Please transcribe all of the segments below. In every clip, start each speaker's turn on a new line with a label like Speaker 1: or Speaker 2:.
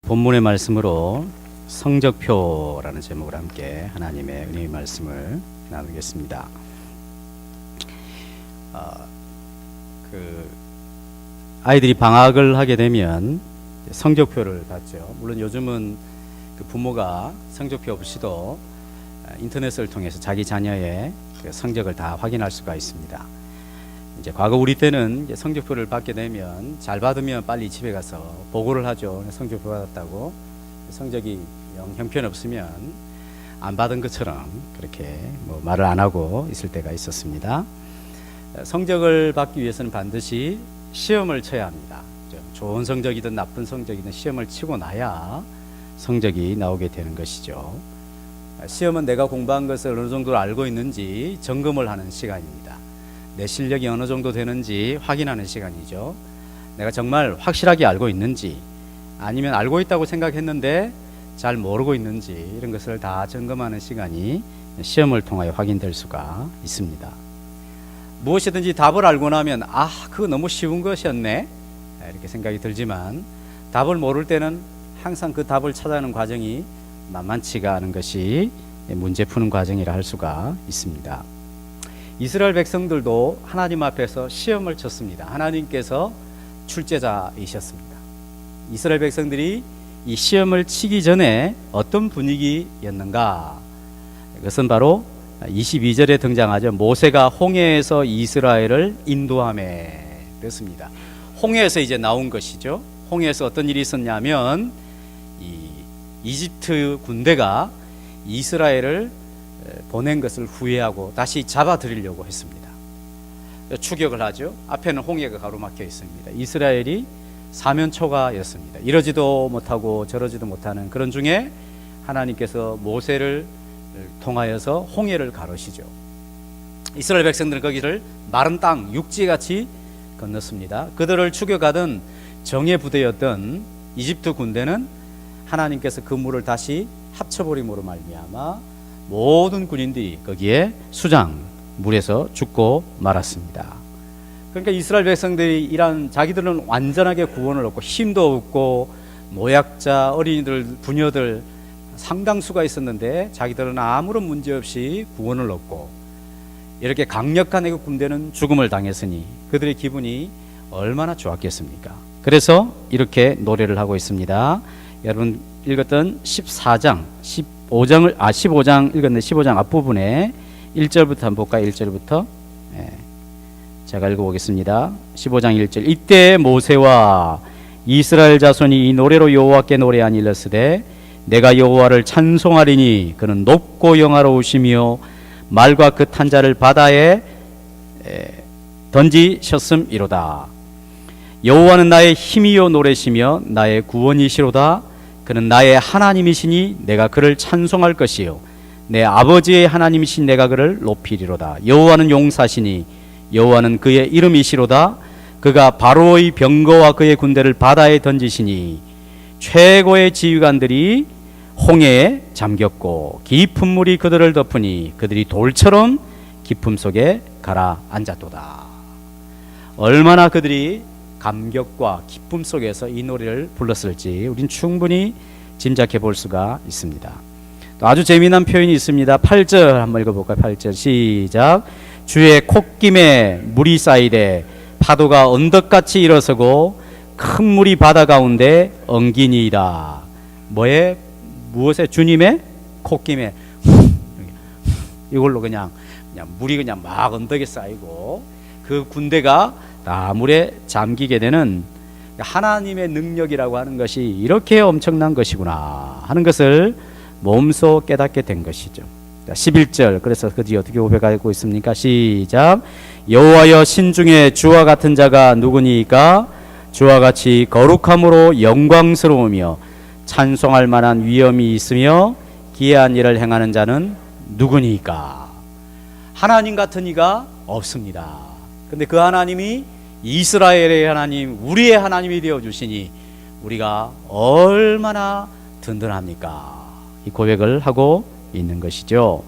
Speaker 1: 본문의 말씀으로 성적표라는 제목으로 함께 하나님의 은혜의 말씀을 나누겠습니다. 아이들이 방학을 하게 되면 성적표를 받죠. 물론 요즘은 그 부모가 성적표 없이도 인터넷을 통해서 자기 자녀의 그 성적을 다 확인할 수가 있습니다. 이제 과거 우리 때는 이제 성적표를 받게 되면 잘 받으면 빨리 집에 가서 보고를 하죠. 성적표 받았다고. 성적이 영 형편없으면 안 받은 것처럼 그렇게 말을 안 하고 있을 때가 있었습니다. 성적을 받기 위해서는 반드시 시험을 쳐야 합니다. 좋은 성적이든 나쁜 성적이든 시험을 치고 나야 성적이 나오게 되는 것이죠. 시험은 내가 공부한 것을 어느 정도 알고 있는지 점검을 하는 시간입니다. 내 실력이 어느 정도 되는지 확인하는 시간이죠. 내가 정말 확실하게 알고 있는지, 아니면 알고 있다고 생각했는데 잘 모르고 있는지, 이런 것을 다 점검하는 시간이 시험을 통하여 확인될 수가 있습니다. 무엇이든지 답을 알고 나면 그거 너무 쉬운 것이었네 이렇게 생각이 들지만, 답을 모를 때는 항상 그 답을 찾아가는 과정이 만만치가 않은 것이 문제 푸는 과정이라 할 수가 있습니다. 이스라엘 백성들도 하나님 앞에서 시험을 쳤습니다. 하나님께서 출제자이셨습니다. 이스라엘 백성들이 이 시험을 치기 전에 어떤 분위기였는가? 그것은 바로 22절에 등장하죠. 모세가 홍해에서 이스라엘을 인도함에 됐습니다. 홍해에서 이제 나온 것이죠. 홍해에서 어떤 일이 있었냐면 이집트 군대가 이스라엘을 보낸 것을 후회하고 다시 잡아들이려고 했습니다. 추격을 하죠. 앞에는 홍해가 가로막혀 있습니다. 이스라엘이 사면초가였습니다. 이러지도 못하고 저러지도 못하는 그런 중에 하나님께서 모세를 통하여서 홍해를 가르시죠. 이스라엘 백성들은 거기를 마른 땅, 육지같이 건넜습니다. 그들을 추격하던 정예 부대였던 이집트 군대는 하나님께서 그 물을 다시 합쳐버림으로 말미암아 모든 군인들이 거기에 수장 물에서 죽고 말았습니다. 그러니까 이스라엘 백성들이 이런, 자기들은 완전하게 구원을 얻고 힘도 없고 노약자, 어린이들, 부녀들 상당수가 있었는데 자기들은 아무런 문제 없이 구원을 얻고, 이렇게 강력한 애국 군대는 죽음을 당했으니 그들의 기분이 얼마나 좋았겠습니까? 그래서 이렇게 노래를 하고 있습니다. 여러분 읽었던 15장 읽었는데 15장 앞부분에 1절부터 한번 볼까요? 1절부터 제가 읽어보겠습니다. 15장 1절. 이때 모세와 이스라엘 자손이 이 노래로 여호와께 노래하니 이르시되 내가 여호와를 찬송하리니 그는 높고 영화로우시며 말과 그 탄 자를 바다에 던지셨음이로다. 여호와는 나의 힘이요 노래시며 나의 구원이시로다. 그는 나의 하나님이시니 내가 그를 찬송할 것이요 내 아버지의 하나님이신 내가 그를 높이리로다. 여호와는 용사시니 여호와는 그의 이름이시로다. 그가 바로의 병거와 그의 군대를 바다에 던지시니 최고의 지휘관들이 홍해에 잠겼고 깊은 물이 그들을 덮으니 그들이 돌처럼 깊음 속에 가라앉았도다. 얼마나 그들이 감격과 기쁨 속에서 이 노래를 불렀을지 우린 충분히 짐작해 볼 수가 있습니다. 또 아주 재미난 표현이 있습니다. 8절 한번 읽어볼까요? 8절 시작. 주의 콧김에 물이 쌓이되 파도가 언덕같이 일어서고 큰 물이 바다 가운데 엉기니이다. 무엇에? 주님의 콧김에 이걸로 그냥 물이 그냥 막 언덕에 쌓이고 그 군대가 다 물에 잠기게 되는 하나님의 능력이라고 하는 것이 이렇게 엄청난 것이구나 하는 것을 몸소 깨닫게 된 것이죠. 11절. 그래서 그 뒤에 어떻게 고백하고 있습니까? 시작. 여호와여 신중에 주와 같은 자가 누구니까? 주와 같이 거룩함으로 영광스러우며 찬송할 만한 위엄이 있으며 기이한 일을 행하는 자는 누구니까? 하나님 같은 이가 없습니다. 근데 그 하나님이 이스라엘의 하나님, 우리의 하나님이 되어주시니 우리가 얼마나 든든합니까? 이 고백을 하고 있는 것이죠.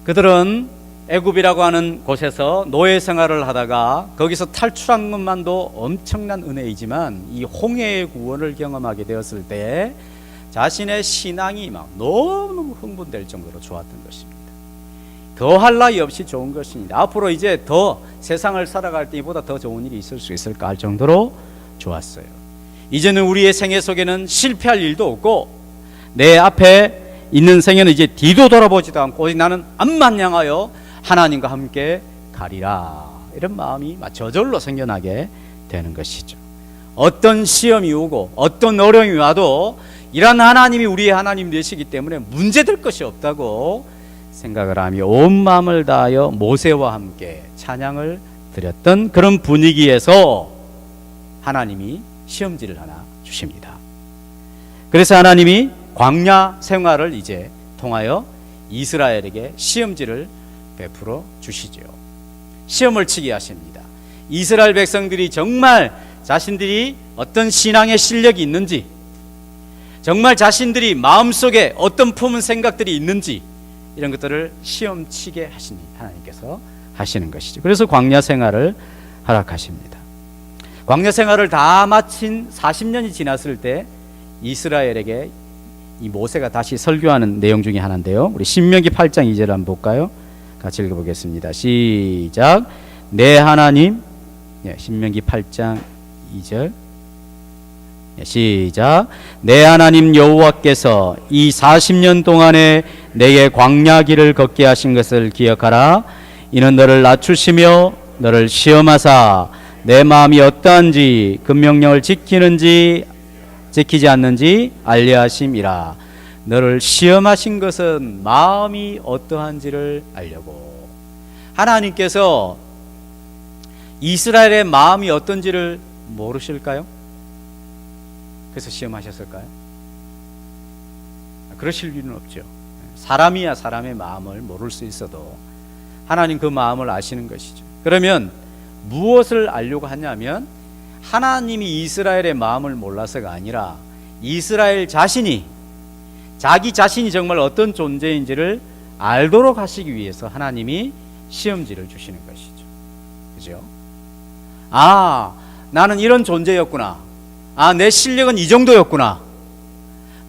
Speaker 1: 그들은 애굽이라고 하는 곳에서 노예 생활을 하다가 거기서 탈출한 것만도 엄청난 은혜이지만 이 홍해의 구원을 경험하게 되었을 때 자신의 신앙이 막 너무너무 흥분될 정도로 좋았던 것입니다. 더할 나위 없이 좋은 것입니다. 앞으로 이제 더 세상을 살아갈 때 이보다 더 좋은 일이 있을 수 있을까 할 정도로 좋았어요. 이제는 우리의 생애 속에는 실패할 일도 없고 내 앞에 있는 생애는 이제 뒤도 돌아보지도 않고 오직 나는 앞만 향하여 하나님과 함께 가리라, 이런 마음이 저절로 생겨나게 되는 것이죠. 어떤 시험이 오고 어떤 어려움이 와도 이런 하나님이 우리의 하나님 되시기 때문에 문제될 것이 없다고 생각을 하며 온 마음을 다하여 모세와 함께 찬양을 드렸던 그런 분위기에서 하나님이 시험지를 하나 주십니다. 그래서 하나님이 광야 생활을 이제 통하여 이스라엘에게 시험지를 베풀어 주시죠. 시험을 치게 하십니다. 이스라엘 백성들이 정말 자신들이 어떤 신앙의 실력이 있는지, 정말 자신들이 마음속에 어떤 품은 생각들이 있는지, 이런 것들을 시험치게 하시니 하나님께서 하시는 것이죠. 그래서 광야 생활을 허락하십니다. 광야 생활을 다 마친 40년이 지났을 때 이스라엘에게 이 모세가 다시 설교하는 내용 중에 하나인데요. 우리 신명기 8장 2절 한번 볼까요? 같이 읽어보겠습니다. 시작. 내 하나님, 신명기 8장 2절 시작. 내 하나님 여호와께서 이 40년 동안에 내게 광야 길을 걷게 하신 것을 기억하라. 이는 너를 낮추시며 너를 시험하사 내 마음이 어떠한지 그 명령을 지키는지 지키지 않는지 알려 하심이라. 너를 시험하신 것은 마음이 어떠한지를 알려고. 하나님께서 이스라엘의 마음이 어떤지를 모르실까요? 그래서 시험하셨을까요? 그러실 일은 없죠. 사람이야 사람의 마음을 모를 수 있어도 하나님 그 마음을 아시는 것이죠. 그러면 무엇을 알려고 하냐면 하나님이 이스라엘의 마음을 몰라서가 아니라 이스라엘 자신이 자기 자신이 정말 어떤 존재인지를 알도록 하시기 위해서 하나님이 시험지를 주시는 것이죠. 그죠? 아, 나는 이런 존재였구나. 아, 내 실력은 이 정도였구나.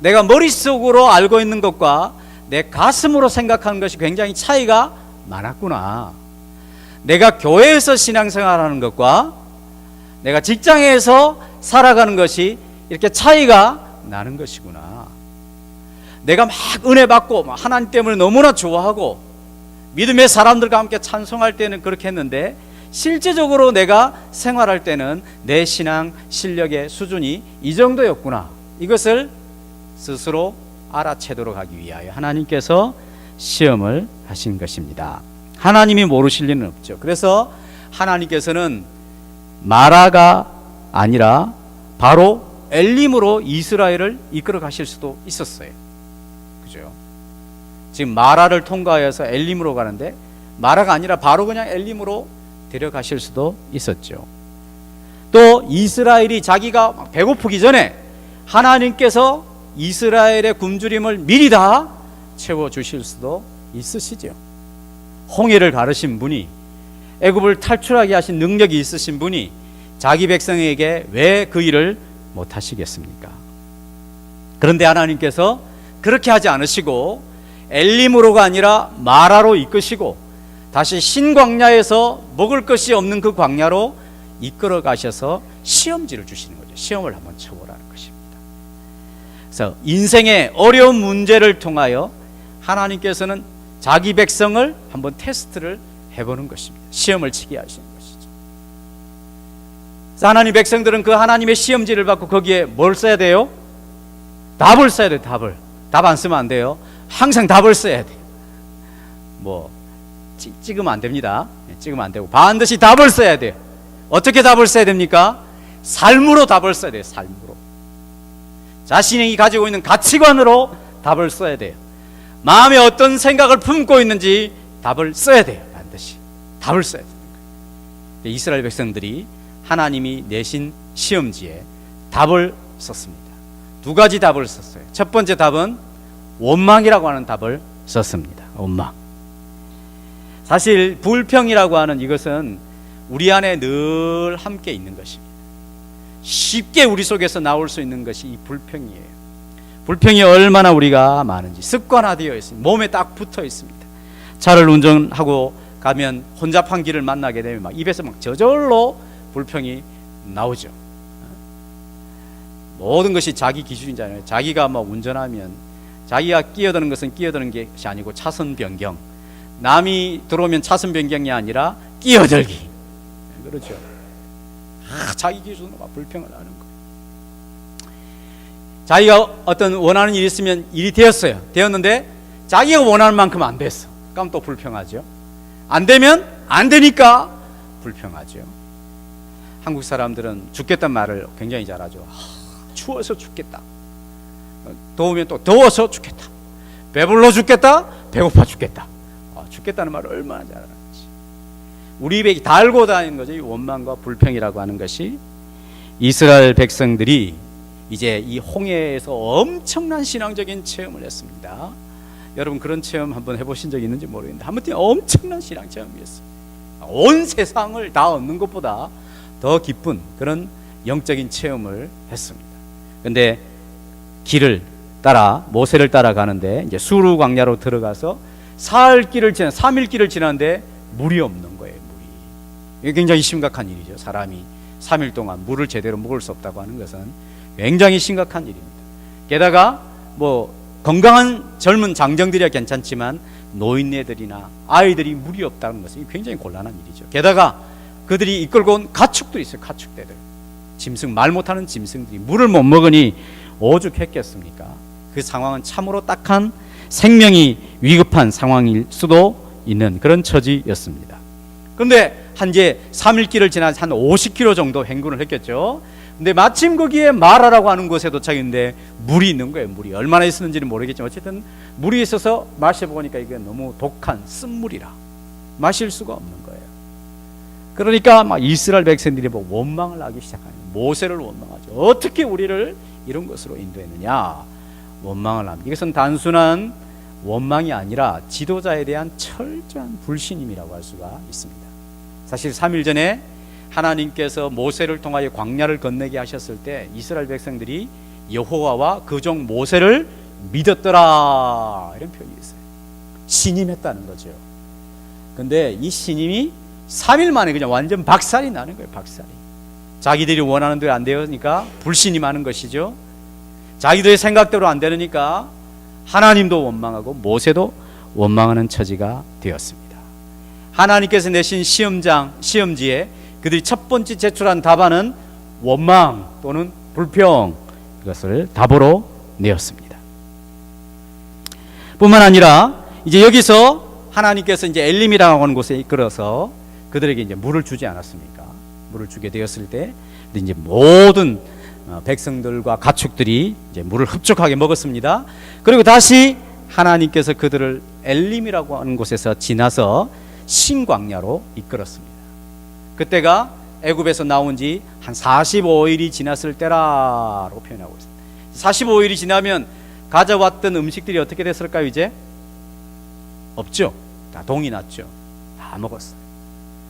Speaker 1: 내가 머릿속으로 알고 있는 것과 내 가슴으로 생각하는 것이 굉장히 차이가 많았구나. 내가 교회에서 신앙생활하는 것과 내가 직장에서 살아가는 것이 이렇게 차이가 나는 것이구나. 내가 막 은혜 받고 하나님 때문에 너무나 좋아하고 믿음의 사람들과 함께 찬송할 때는 그렇게 했는데 실제적으로 내가 생활할 때는 내 신앙 실력의 수준이 이 정도였구나. 이것을 스스로 알아채도록 하기 위하여 하나님께서 시험을 하신 것입니다. 하나님이 모르실 리는 없죠. 그래서 하나님께서는 마라가 아니라 바로 엘림으로 이스라엘을 이끌어 가실 수도 있었어요. 그죠? 지금 마라를 통과해서 엘림으로 가는데 마라가 아니라 바로 그냥 엘림으로 데려가실 수도 있었죠. 또 이스라엘이 자기가 배고프기 전에 하나님께서 이스라엘의 굶주림을 미리 다 채워주실 수도 있으시죠. 홍해를 가르신 분이, 애굽을 탈출하게 하신 능력이 있으신 분이 자기 백성에게 왜 그 일을 못하시겠습니까? 그런데 하나님께서 그렇게 하지 않으시고 엘림으로가 아니라 마라로 이끄시고 다시 신광야에서 먹을 것이 없는 그 광야로 이끌어 가셔서 시험지를 주시는 거죠. 시험을 한번 쳐보라는 것입니다. 그래서 인생의 어려운 문제를 통하여 하나님께서는 자기 백성을 한번 테스트를 해보는 것입니다. 시험을 치게 하시는 것이죠. 그래서 하나님 백성들은 그 하나님의 시험지를 받고 거기에 뭘 써야 돼요? 답을 써야 돼요. 답을. 답 안 쓰면 안 돼요. 항상 답을 써야 돼요. 찍으면 안 됩니다. 찍으면 안 되고 반드시 답을 써야 돼요. 어떻게 답을 써야 됩니까? 삶으로 답을 써야 돼요. 삶으로. 자신이 가지고 있는 가치관으로 답을 써야 돼요. 마음에 어떤 생각을 품고 있는지 답을 써야 돼요. 반드시 답을 써야 돼요. 이스라엘 백성들이 하나님이 내신 시험지에 답을 썼습니다. 두 가지 답을 썼어요. 첫 번째 답은 원망이라고 하는 답을 썼습니다. 원망. 사실 불평이라고 하는 이것은 우리 안에 늘 함께 있는 것입니다. 쉽게 우리 속에서 나올 수 있는 것이 이 불평이에요. 불평이 얼마나 우리가 많은지 습관화되어 있습니다. 몸에 딱 붙어 있습니다. 차를 운전하고 가면 혼잡한 길을 만나게 되면 막 입에서 막 저절로 불평이 나오죠. 모든 것이 자기 기준이잖아요. 자기가 막 운전하면 자기가 끼어드는 것은 끼어드는 것이 아니고 차선 변경, 남이 들어오면 차선 변경이 아니라 끼어들기. 그렇죠. 자기 기준으로 막 불평을 하는 거예요. 자기가 어떤 원하는 일이 있으면 일이 되었는데 자기가 원하는 만큼 안 됐어. 그럼 또 불평하죠. 안 되면 안 되니까 불평하죠. 한국 사람들은 죽겠다는 말을 굉장히 잘하죠. 추워서 죽겠다. 더우면 또 더워서 죽겠다. 배불러 죽겠다. 배고파 죽겠다. 죽겠다는 말을 얼마나 잘하는지. 우리 입에 달고 다니는 거죠. 이 원망과 불평이라고 하는 것이. 이스라엘 백성들이 이제 이 홍해에서 엄청난 신앙적인 체험을 했습니다. 여러분 그런 체험 한번 해보신 적 있는지 모르겠는데 아무튼 엄청난 신앙 체험이었어요. 온 세상을 다 얻는 것보다 더 기쁜 그런 영적인 체험을 했습니다. 근데 길을 따라 모세를 따라가는데 이제 수르 광야로 들어가서 3일 길을 지나는데 물이 없는 거예요. 물이. 이게 굉장히 심각한 일이죠. 사람이 3일 동안 물을 제대로 먹을 수 없다고 하는 것은 굉장히 심각한 일입니다. 게다가 뭐 건강한 젊은 장정들이야 괜찮지만 노인네들이나 아이들이 물이 없다는 것은 굉장히 곤란한 일이죠. 게다가 그들이 이끌고 온 가축도 있어요. 가축대들, 짐승, 말 못하는 짐승들이 물을 못 먹으니 오죽했겠습니까? 그 상황은 참으로 딱한 생명이 위급한 상황일 수도 있는 그런 처지였습니다. 그런데 이제 3일 길을 지나서 한 50km 정도 행군을 했겠죠. 근데 마침 거기에 마라라고 하는 곳에 도착했는데 물이 있는 거예요. 물이 얼마나 있었는지는 모르겠지만 어쨌든 물이 있어서 마셔보니까 이게 너무 독한 쓴물이라 마실 수가 없는 거예요. 그러니까 막 이스라엘 백성들이 뭐 원망을 하기 시작하는, 모세를 원망하죠. 어떻게 우리를 이런 것으로 인도했느냐, 원망을 합니다. 이것은 단순한 원망이 아니라 지도자에 대한 철저한 불신임이라고 할 수가 있습니다. 사실 3일 전에 하나님께서 모세를 통하여 광야를 건너게 하셨을 때 이스라엘 백성들이 여호와와 그 종 모세를 믿었더라, 이런 표현이 있어요. 신임했다는 거죠. 근데 이 신임이 3일 만에 그냥 완전 박살이 나는 거예요. 박살이. 자기들이 원하는 대로 안 되니까 불신임하는 것이죠. 자기들의 생각대로 안 되니까 하나님도 원망하고 모세도 원망하는 처지가 되었습니다. 하나님께서 내신 시험지에 그들이 첫 번째 제출한 답안은 원망 또는 불평, 이것을 답으로 내었습니다. 뿐만 아니라 이제 여기서 하나님께서 이제 엘림이라고 하는 곳에 이끌어서 그들에게 이제 물을 주지 않았습니까? 물을 주게 되었을 때 이제 모든 백성들과 가축들이 이제 물을 흡족하게 먹었습니다. 그리고 다시 하나님께서 그들을 엘림이라고 하는 곳에서 지나서 신광야로 이끌었습니다. 그때가 애굽에서 나온 지 한 45일이 지났을 때라고 표현하고 있습니다. 45일이 지나면 가져왔던 음식들이 어떻게 됐을까요? 이제 없죠. 다 동이 났죠. 다 먹었어요.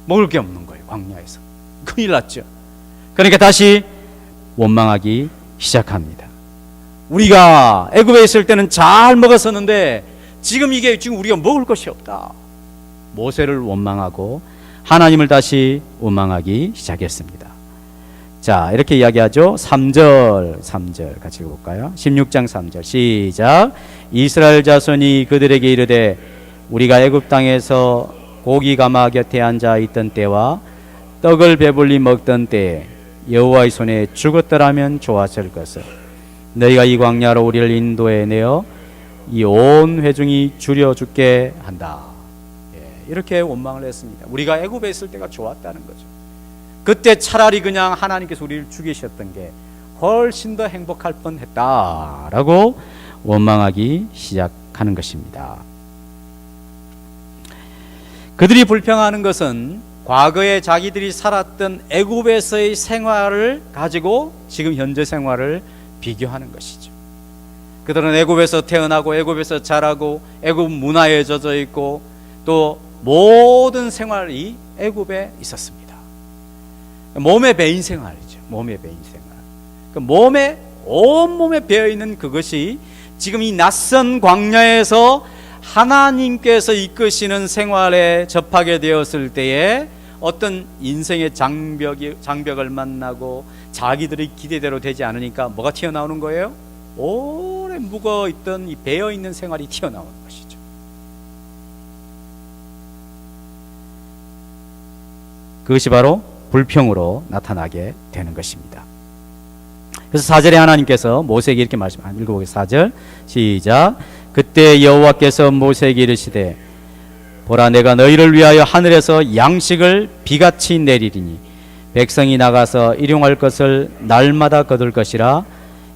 Speaker 1: 먹을 게 없는 거예요. 광야에서 큰일 났죠. 그러니까 다시 원망하기 시작합니다. 우리가 애굽에 있을 때는 잘 먹었었는데 지금 우리가 먹을 것이 없다. 모세를 원망하고 하나님을 다시 원망하기 시작했습니다. 자, 이렇게 이야기하죠. 3절 같이 읽어볼까요? 16장 3절 시작. 이스라엘 자손이 그들에게 이르되 우리가 애굽 땅에서 고기 가마 곁에 앉아 있던 때와 떡을 배불리 먹던 때에 여호와의 손에 죽었더라면 좋았을 것을 너희가 이 광야로 우리를 인도해 내어 이 온 회중이 줄여 죽게 한다. 이렇게 원망을 했습니다. 우리가 애굽에 있을 때가 좋았다는 거죠. 그때 차라리 그냥 하나님께서 우리를 죽이셨던 게 훨씬 더 행복할 뻔했다라고 원망하기 시작하는 것입니다. 그들이 불평하는 것은 과거에 자기들이 살았던 애굽에서의 생활을 가지고 지금 현재 생활을 비교하는 것이죠. 그들은 애굽에서 태어나고 애굽에서 자라고 애굽 문화에 젖어 있고 또 모든 생활이 애굽에 있었습니다. 몸에 배인 생활이죠. 몸에 배인 생활. 그 몸에 온몸에 배어 있는 그것이 지금 이 낯선 광야에서 하나님께서 이끄시는 생활에 접하게 되었을 때에 어떤 인생의 장벽을 만나고 자기들의 기대대로 되지 않으니까 뭐가 튀어나오는 거예요? 오래 묵어있던 이 배어있는 생활이 튀어나오는 것이죠. 그것이 바로 불평으로 나타나게 되는 것입니다. 그래서 4절에 하나님께서 모세에게 이렇게 말씀합니다. 읽어보겠습니다. 4절 시작. 그때 여호와께서 모세에게 이르시되 보라, 내가 너희를 위하여 하늘에서 양식을 비같이 내리리니 백성이 나가서 일용할 것을 날마다 거둘 것이라.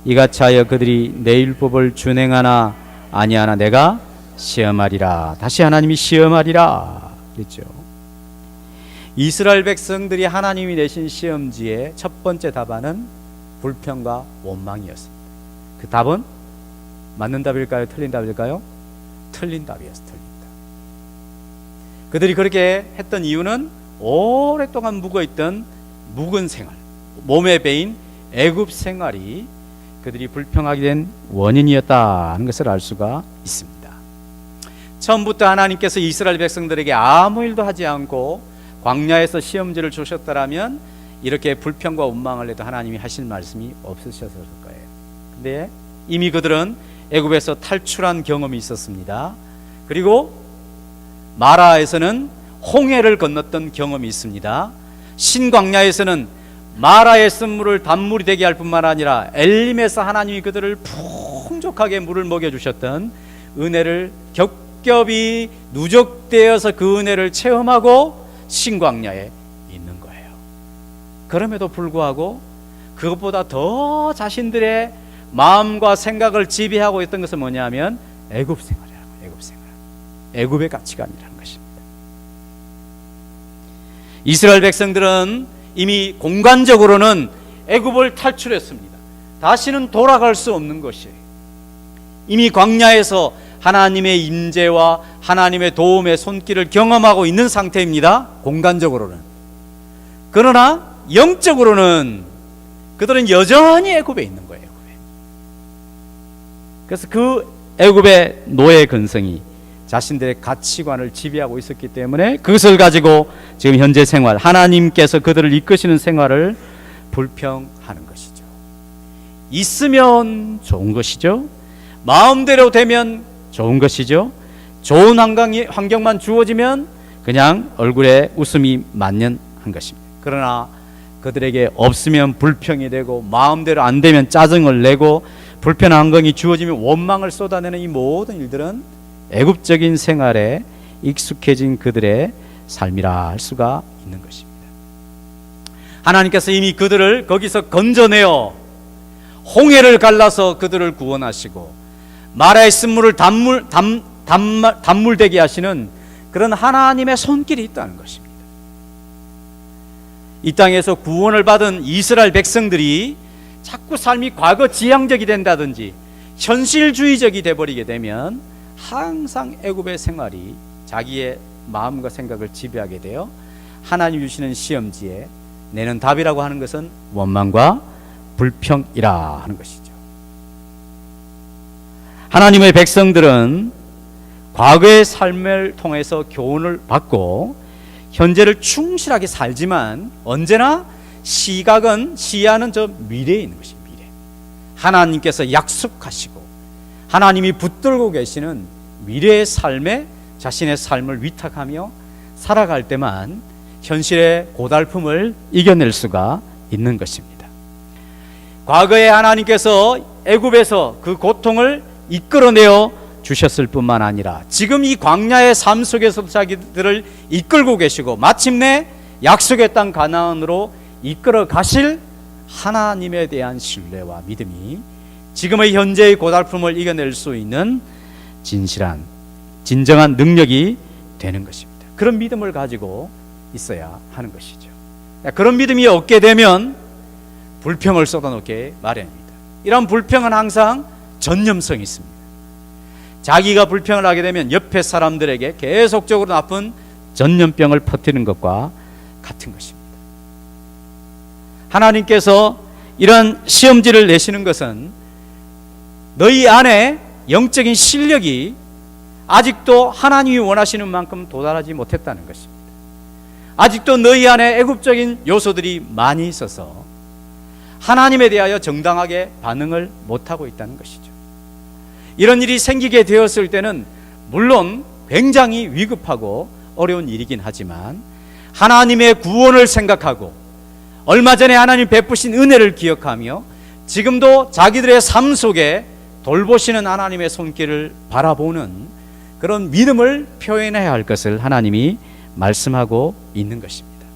Speaker 1: 이같이 하여 그들이 내 율법을 준행하나 아니하나 내가 시험하리라. 다시 하나님이 시험하리라 그랬죠. 이스라엘 백성들이 하나님이 내신 시험지의 첫 번째 답안은 불평과 원망이었습니다. 그 답은 맞는 답일까요? 틀린 답일까요? 틀린 답이었습니다. 그들이 그렇게 했던 이유는 오랫동안 묵어있던 묵은 생활, 몸에 배인 애굽 생활이 그들이 불평하게 된 원인이었다는 것을 알 수가 있습니다. 처음부터 하나님께서 이스라엘 백성들에게 아무 일도 하지 않고 광야에서 시험지를 주셨더라면 이렇게 불평과 원망을 해도 하나님이 하실 말씀이 없으셨을 거예요. 근데 이미 그들은 애굽에서 탈출한 경험이 있었습니다. 그리고 마라에서는 홍해를 건넜던 경험이 있습니다. 신광야에서는 마라의 쓴물을 단물이 되게 할 뿐만 아니라 엘림에서 하나님이 그들을 풍족하게 물을 먹여주셨던 은혜를 겹겹이 누적되어서 그 은혜를 체험하고 신광야에 있는 거예요. 그럼에도 불구하고 그것보다 더 자신들의 마음과 생각을 지배하고 있던 것은 뭐냐면 애굽 생활이라고. 애굽 생활, 애굽의 가치관이라는 것입니다. 이스라엘 백성들은 이미 공간적으로는 애굽을 탈출했습니다. 다시는 돌아갈 수 없는 것이에요. 이미 광야에서 하나님의 임재와 하나님의 도움의 손길을 경험하고 있는 상태입니다. 공간적으로는. 그러나 영적으로는 그들은 여전히 애굽에 있는 거예요. 애굽에. 그래서 그 애굽의 노예 근성이 자신들의 가치관을 지배하고 있었기 때문에 그것을 가지고 지금 현재 생활, 하나님께서 그들을 이끄시는 생활을 불평하는 것이죠. 있으면 좋은 것이죠. 마음대로 되면 좋은 것이죠. 좋은 환경만 주어지면 그냥 얼굴에 웃음이 만연한 것입니다. 그러나 그들에게 없으면 불평이 되고 마음대로 안 되면 짜증을 내고 불편한 환경이 주어지면 원망을 쏟아내는 이 모든 일들은 애굽적인 생활에 익숙해진 그들의 삶이라 할 수가 있는 것입니다. 하나님께서 이미 그들을 거기서 건져내어 홍해를 갈라서 그들을 구원하시고 마라의 쓴물을 단물 되게 하시는 그런 하나님의 손길이 있다는 것입니다. 이 땅에서 구원을 받은 이스라엘 백성들이 자꾸 삶이 과거 지향적이 된다든지 현실주의적이 되어버리게 되면 항상 애굽의 생활이 자기의 마음과 생각을 지배하게 되어 하나님 주시는 시험지에 내는 답이라고 하는 것은 원망과 불평이라 하는 것이죠. 하나님의 백성들은 과거의 삶을 통해서 교훈을 받고 현재를 충실하게 살지만 언제나 시야는 저 미래에 있는 것입니다. 미래. 하나님께서 약속하시고 하나님이 붙들고 계시는 미래의 삶에 자신의 삶을 위탁하며 살아갈 때만 현실의 고달픔을 이겨낼 수가 있는 것입니다. 과거에 하나님께서 애굽에서 그 고통을 이끌어내어 주셨을 뿐만 아니라 지금 이 광야의 삶 속에서 자기들을 이끌고 계시고 마침내 약속의 땅 가나안으로 이끌어 가실 하나님에 대한 신뢰와 믿음이 지금의 현재의 고달픔을 이겨낼 수 있는 진정한 능력이 되는 것입니다. 그런 믿음을 가지고 있어야 하는 것이죠. 그런 믿음이 없게 되면 불평을 쏟아놓게 마련입니다. 이런 불평은 항상 전념성이 있습니다. 자기가 불평을 하게 되면 옆에 사람들에게 계속적으로 나쁜 전염병을 퍼뜨리는 것과 같은 것입니다. 하나님께서 이런 시험지를 내시는 것은 너희 안에 영적인 실력이 아직도 하나님이 원하시는 만큼 도달하지 못했다는 것입니다. 아직도 너희 안에 애굽적인 요소들이 많이 있어서 하나님에 대하여 정당하게 반응을 못하고 있다는 것이죠. 이런 일이 생기게 되었을 때는 물론 굉장히 위급하고 어려운 일이긴 하지만 하나님의 구원을 생각하고 얼마 전에 하나님 베푸신 은혜를 기억하며 지금도 자기들의 삶 속에 돌보시는 하나님의 손길을 바라보는 그런 믿음을 표현해야 할 것을 하나님이 말씀하고 있는 것입니다.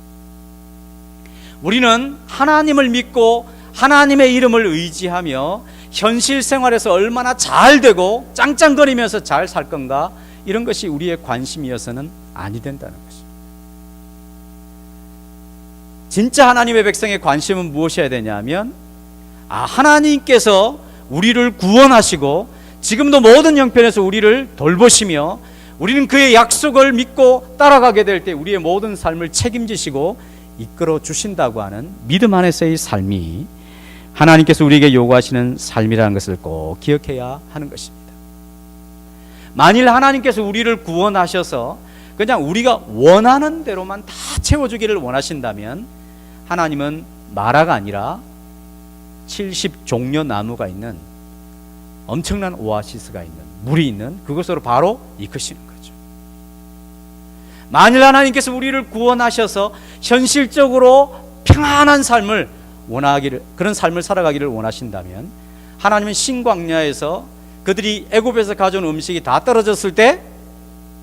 Speaker 1: 우리는 하나님을 믿고 하나님의 이름을 의지하며 현실 생활에서 얼마나 잘 되고 짱짱거리면서 잘 살 건가, 이런 것이 우리의 관심이어서는 아니 된다는 것입니다. 진짜 하나님의 백성의 관심은 무엇이어야 되냐면, 하나님께서 우리를 구원하시고 지금도 모든 형편에서 우리를 돌보시며 우리는 그의 약속을 믿고 따라가게 될 때 우리의 모든 삶을 책임지시고 이끌어 주신다고 하는 믿음 안에서의 삶이 하나님께서 우리에게 요구하시는 삶이라는 것을 꼭 기억해야 하는 것입니다. 만일 하나님께서 우리를 구원하셔서 그냥 우리가 원하는 대로만 다 채워주기를 원하신다면 하나님은 마라가 아니라 70종려 나무가 있는 엄청난 오아시스가 있는, 물이 있는 그곳으로 바로 이끄시는 거죠. 만일 하나님께서 우리를 구원하셔서 현실적으로 평안한 삶을 원하기를, 그런 삶을 살아가기를 원하신다면 하나님은 신광야에서 그들이 애굽에서 가져온 음식이 다 떨어졌을 때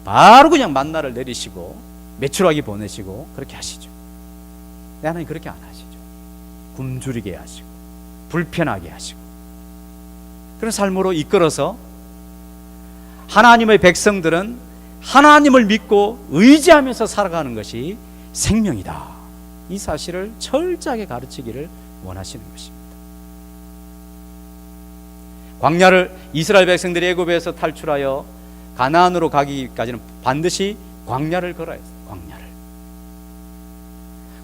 Speaker 1: 바로 그냥 만나를 내리시고 메추라기 보내시고 그렇게 하시죠. 근데 하나님 그렇게 안 하시죠. 굶주리게 하시고 불편하게 하시고 그런 삶으로 이끌어서 하나님의 백성들은 하나님을 믿고 의지하면서 살아가는 것이 생명이다, 이 사실을 철저하게 가르치기를 원하시는 것입니다. 광야를 이스라엘 백성들이 애굽에서 탈출하여 가나안으로 가기까지는 반드시 광야를 걸어야 했어요. 광야를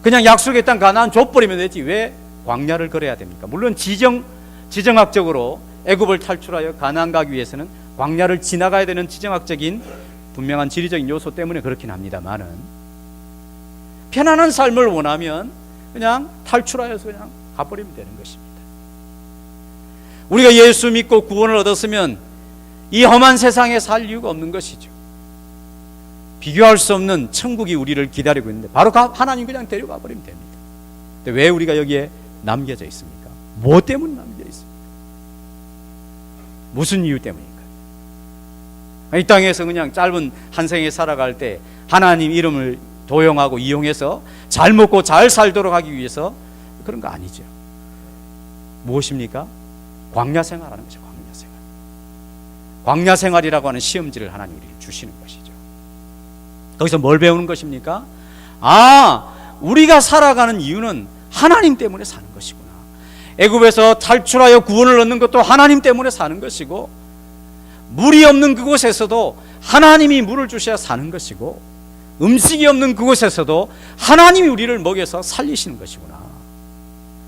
Speaker 1: 그냥 약속의 땅 가나안 줘버리면 되지 왜 광야를 걸어야 됩니까? 물론 지정학적으로 애굽을 탈출하여 가나안 가기 위해서는 광야를 지나가야 되는 지정학적인 분명한 지리적인 요소 때문에 그렇긴 합니다만은 편안한 삶을 원하면 그냥 탈출하여서 그냥 가버리면 되는 것입니다. 우리가 예수 믿고 구원을 얻었으면 이 험한 세상에 살 이유가 없는 것이죠. 비교할 수 없는 천국이 우리를 기다리고 있는데 바로 하나님 그냥 데려가 버리면 됩니다. 근데 왜 우리가 여기에 남겨져 있습니까? 뭐 때문에 남겨져 있습니까? 무슨 이유 때문입니까? 이 땅에서 그냥 짧은 한 생에 살아갈 때 하나님 이름을 도용하고 이용해서 잘 먹고 잘 살도록 하기 위해서 그런 거 아니죠. 무엇입니까? 광야 생활하는 거죠. 광야 생활. 광야 생활이라고 하는 시험지를 하나님 우리에게 주시는 것이죠. 거기서 뭘 배우는 것입니까? 우리가 살아가는 이유는 하나님 때문에 사는 것이구나. 애굽에서 탈출하여 구원을 얻는 것도 하나님 때문에 사는 것이고, 물이 없는 그곳에서도 하나님이 물을 주셔야 사는 것이고, 음식이 없는 그곳에서도 하나님이 우리를 먹여서 살리시는 것이구나.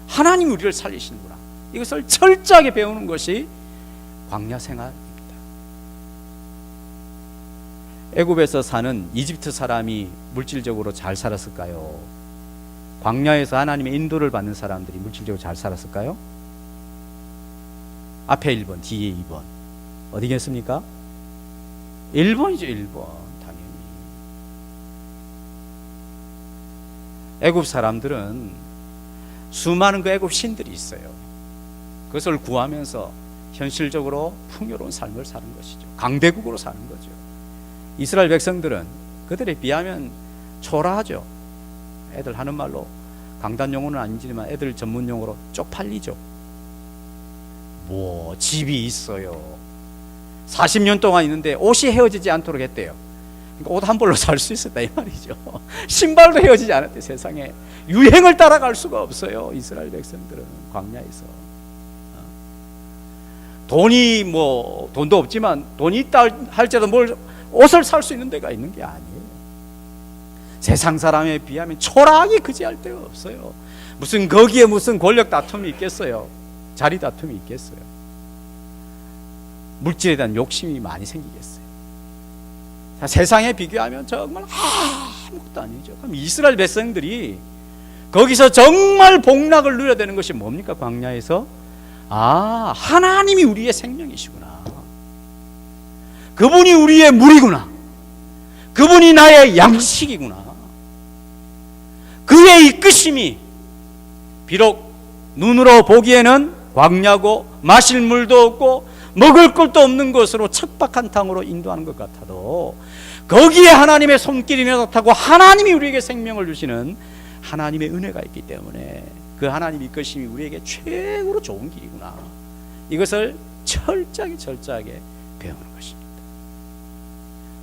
Speaker 1: 하나님이 우리를 살리시는구나. 이것을 철저하게 배우는 것이 광야 생활입니다. 애굽에서 사는 이집트 사람이 물질적으로 잘 살았을까요? 광야에서 하나님의 인도를 받는 사람들이 물질적으로 잘 살았을까요? 앞에 1번, 뒤에 2번. 어디겠습니까? 1번이죠. 1번. 당연히. 애굽 사람들은 수많은 그 애굽 신들이 있어요. 그것을 구하면서 현실적으로 풍요로운 삶을 사는 것이죠. 강대국으로 사는 거죠. 이스라엘 백성들은 그들에 비하면 초라하죠. 애들 하는 말로, 강단 용어는 아니지만 애들 전문 용어로 쪽팔리죠. 뭐 집이 있어요. 40년 동안 있는데 옷이 헤어지지 않도록 했대요. 그러니까 옷 한 벌로 살 수 있었다 이 말이죠. 신발도 헤어지지 않았대. 세상에 유행을 따라갈 수가 없어요. 이스라엘 백성들은 광야에서 돈이 돈도 없지만 돈이 있다 할지라도 옷을 살 수 있는 데가 있는 게 아니에요. 세상 사람에 비하면 초라하게 그지할 데가 없어요. 무슨 거기에 무슨 권력 다툼이 있겠어요? 자리 다툼이 있겠어요? 물질에 대한 욕심이 많이 생기겠어요? 자, 세상에 비교하면 정말 아무것도 아니죠. 그럼 이스라엘 백성들이 거기서 정말 복락을 누려야 되는 것이 뭡니까? 광야에서 하나님이 우리의 생명이시구나, 그분이 우리의 물이구나, 그분이 나의 양식이구나, 그의 이끄심이 비록 눈으로 보기에는 광야고 마실 물도 없고 먹을 것도 없는 것으로 척박한 땅으로 인도하는 것 같아도 거기에 하나님의 손길이 나타나고 하나님이 우리에게 생명을 주시는 하나님의 은혜가 있기 때문에 그 하나님 이끄심이 우리에게 최고로 좋은 길이구나, 이것을 철저하게 배우는 것입니다.